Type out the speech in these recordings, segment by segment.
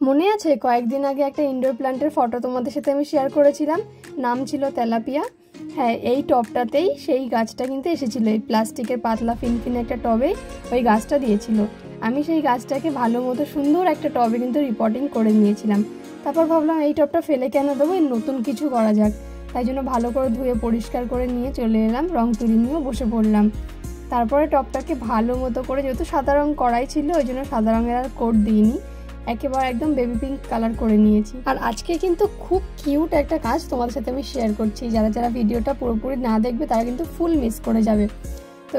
মনে আছে কয়েকদিন আগে একটা ইনডোর প্ল্যান্টের ফটো তোমাদের সাথে আমি শেয়ার করেছিলাম, নাম ছিল তেলাপিয়া। হ্যাঁ, এই টবটাতেই সেই গাছটা কিন্তু এসেছিল। এই প্লাস্টিকের পাতলা ফিনফিনে একটা টবে ওই গাছটা দিয়েছিল। আমি সেই গাছটাকে ভালো মতো সুন্দর একটা টবে কিন্তু রিপোর্টিং করে নিয়েছিলাম। তারপর ভাবলাম এই টবটা ফেলে কেন দেবো, এই নতুন কিছু করা যাক। তাই জন্য ভালো করে ধুয়ে পরিষ্কার করে নিয়ে চলে এলাম, রং তুলি নিয়েও বসে পড়লাম। তারপরে টবটাকে ভালো মতো করে, যেহেতু সাদা রং করাই ছিল ওই জন্য সাদা রঙের আর কোট দিইনি, একেবারে একদম বেবি পিঙ্ক কালার করে নিয়েছি। আর আজকে কিন্তু খুব কিউট একটা কাজ তোমাদের সাথে আমি শেয়ার করছি। যারা যারা ভিডিওটা পুরোপুরি না দেখবে তারা কিন্তু ফুল মিস করে যাবে। তো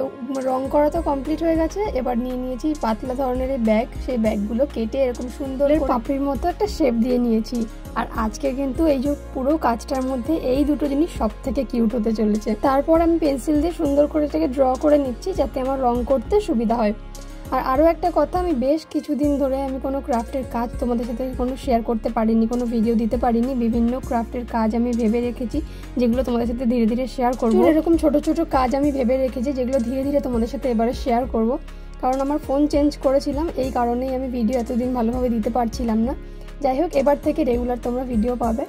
রং করা তো কমপ্লিট হয়ে গেছে। এবার নিয়ে নিয়েছি পাতলা ধরনের এই ব্যাগ, সেই ব্যাগগুলো কেটে এরকম সুন্দর পাপড়ির মতো একটা শেপ দিয়ে নিয়েছি। আর আজকে কিন্তু এই যে পুরো কাজটার মধ্যে এই দুটো জিনিস সব থেকে কিউট হতে চলেছে। তারপর আমি পেন্সিল দিয়ে সুন্দর করে এটাকে ড্র করে নিচ্ছি যাতে আমার রং করতে সুবিধা হয়। আর আরও একটা কথা, আমি বেশ কিছুদিন ধরে আমি কোনো ক্রাফটের কাজ তোমাদের সাথে কোনো শেয়ার করতে পারিনি, কোনো ভিডিও দিতে পারিনি। বিভিন্ন ক্রাফটের কাজ আমি ভেবে রেখেছি যেগুলো তোমাদের সাথে ধীরে ধীরে শেয়ার করবো। এরকম ছোট ছোট কাজ আমি ভেবে রেখেছি যেগুলো ধীরে ধীরে তোমাদের সাথে এবারে শেয়ার করব। কারণ আমার ফোন চেঞ্জ করেছিলাম, এই কারণেই আমি ভিডিও এতদিন ভালোভাবে দিতে পারছিলাম না। যাই হোক, এবার থেকে রেগুলার তোমরা ভিডিও পাবে।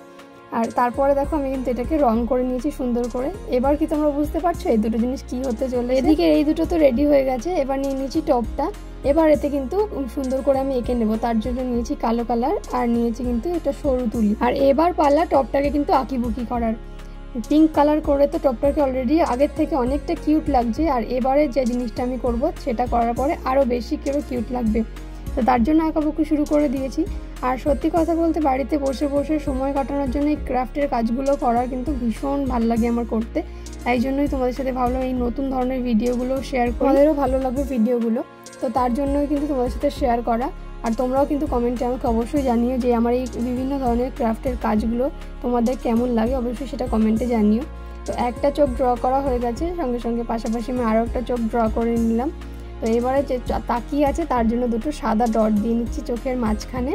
আর তারপরে দেখো আমি কিন্তু এটাকে রং করে নিয়েছি সুন্দর করে। এবার কি তোমরা বুঝতে পারছো এই দুটো জিনিস কি হতে চলে? এদিকে এই দুটো তো রেডি হয়ে গেছে। এবার নিয়ে নিয়েছি টপটা। এবার এতে কিন্তু সুন্দর করে আমি এঁকে নেবো, তার জন্য নিয়েছি কালো কালার আর নিয়েছি কিন্তু এটা সরু তুলি। আর এবার পালা টপটাকে কিন্তু আঁকিবুকি করার। পিঙ্ক কালার করে তো টপটাকে অলরেডি আগের থেকে অনেকটা কিউট লাগছে। আর এবারে যে জিনিসটা আমি করব সেটা করার পরে আরও বেশি কিউট লাগবে। তো তার জন্য আঁকাবুকি শুরু করে দিয়েছি। আর সত্যি কথা বলতে বাড়িতে বসে বসে সময় কাটানোর জন্য এই ক্রাফটের কাজগুলো করার কিন্তু ভীষণ ভালো লাগে আমার করতে। তাই জন্যই তোমাদের সাথে ভাবলাম এই নতুন ধরনের ভিডিওগুলো শেয়ার করি, আমাদেরও ভালো লাগবে ভিডিওগুলো। তো তার জন্যই কিন্তু তোমাদের সাথে শেয়ার করা। আর তোমরাও কিন্তু কমেন্টে আমাকে অবশ্যই জানিও যে আমার এই বিভিন্ন ধরনের ক্রাফটের কাজগুলো তোমাদের কেমন লাগে, অবশ্যই সেটা কমেন্টে জানিও। তো একটা চোখ ড্র করা হয়ে গেছে, সঙ্গে সঙ্গে পাশাপাশি আমি আরও একটা চোখ ড্র করে নিলাম। তো এবারে যে তাকিয়ে আছে তার জন্য দুটো সাদা ডট দিয়ে নিচ্ছি চোখের মাঝখানে।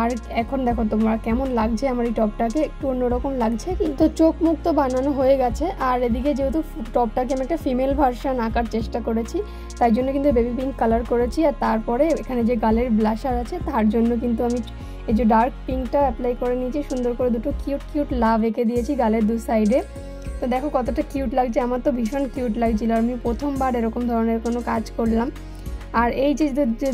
আর এখন দেখো তোমরা কেমন লাগছে আমার এই টপটাকে, একটু অন্যরকম লাগছে কিন্তু চোখ মুখ তো বানানো হয়ে গেছে। আর এদিকে যেহেতু টপটাকে আমি একটা ফিমেল ভার্সন আঁকার চেষ্টা করেছি, তাই জন্য কিন্তু বেবি পিঙ্ক কালার করেছি। আর তারপরে এখানে যে গালের ব্লাশার আছে তার জন্য কিন্তু আমি এই যে ডার্ক পিঙ্কটা অ্যাপ্লাই করে নিয়েছি। সুন্দর করে দুটো কিউট লাভ এঁকে দিয়েছি গালের দু সাইডে। তো দেখো কতটা কিউট লাগছে, আমার তো ভীষণ কিউট লাগছিল। আমি প্রথমবার এরকম ধরনের কোনো কাজ করলাম। আর এই যে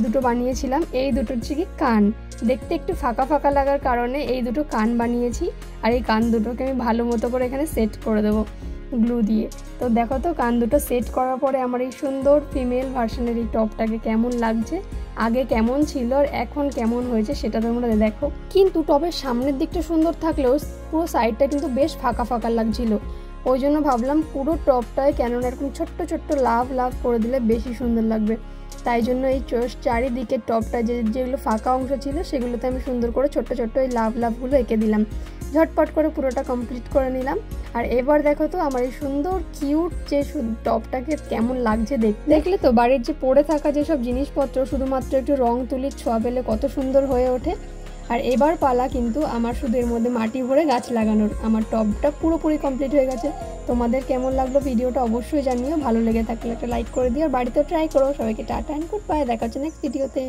দুটো বানিয়েছিলাম এই দুটো হচ্ছে কি কান, দেখতে একটু ফাঁকা ফাঁকা লাগার কারণে এই দুটো কান বানিয়েছি। আর এই কান দুটোকে আমি ভালো মতো করে এখানে সেট করে দেবো গ্লু দিয়ে। তো দেখো তো কান দুটো সেট করার পরে আমার এই সুন্দর ফিমেল ভার্সনের এই টপটাকে কেমন লাগছে, আগে কেমন ছিল আর এখন কেমন হয়েছে সেটা তোমরা দেখো। কিন্তু টপের সামনের দিকটা সুন্দর থাকলেও পুরো সাইডটা কিন্তু বেশ ফাঁকা ফাঁকা লাগছিল। ওই জন্য ভাবলাম পুরো টপটায় কেননা এরকম ছোট্ট ছোট্ট লাভ করে দিলে বেশি সুন্দর লাগবে। তাই জন্য এই চারিদিকের টপটা যেগুলো ফাঁকা অংশ ছিল সেগুলোতে আমি সুন্দর করে ছোট্ট ছোট্ট এই লাভগুলো এঁকে দিলাম। ঝটপট করে পুরোটা কমপ্লিট করে নিলাম। আর এবার দেখো তো আমার এই সুন্দর কিউট যে টপটাকে কেমন লাগছে দেখলে তো বাড়ির যে পড়ে থাকা যেসব জিনিসপত্র শুধুমাত্র একটু রং তুলির ছোঁয়া পেলে কত সুন্দর হয়ে ওঠে। আর এবার পালা কিন্তু আমার শুধু এর মধ্যে মাটি ভরে গাছ লাগানোর। আমার টবটা পুরোপুরি কমপ্লিট হয়ে গেছে। তোমাদের কেমন লাগলো ভিডিওটা অবশ্যই জানিও, ভালো লেগে থাকলে একটা লাইক করে দিও আর বাড়িতেও ট্রাই করো। সবাইকে টাটা এন্ড গুড বাই, দেখা হচ্ছে নেক্সট ভিডিওতে।